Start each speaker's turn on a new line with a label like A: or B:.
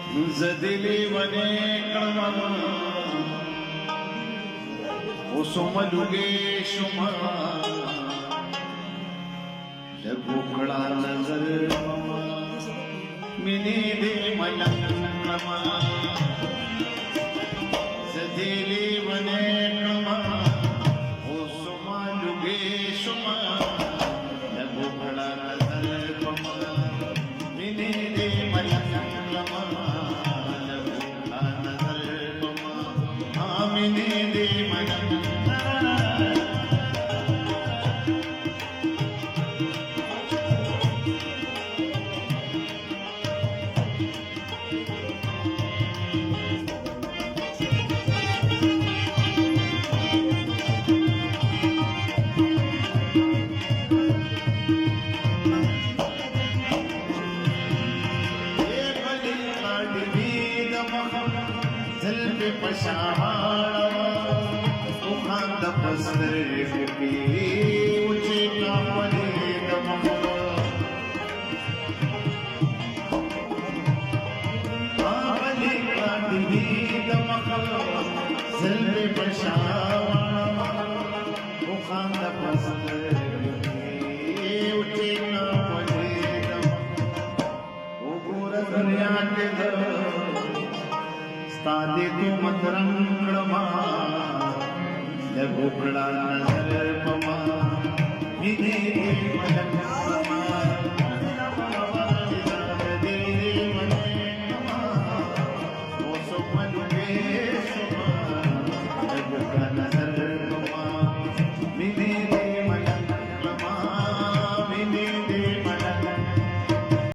A: जदिली वने कळवा ओसोमलुगे शुमा जगोकळा नजर मिनी दे मलंगमा जदिली वने कळवा ओसोमलुगे शुमा जगोकळा नजर मिनी दे मलंगमा जगोकळा नजर मिनी दे तादे तू मतरंगमा जगोकळा नजर पमा मिने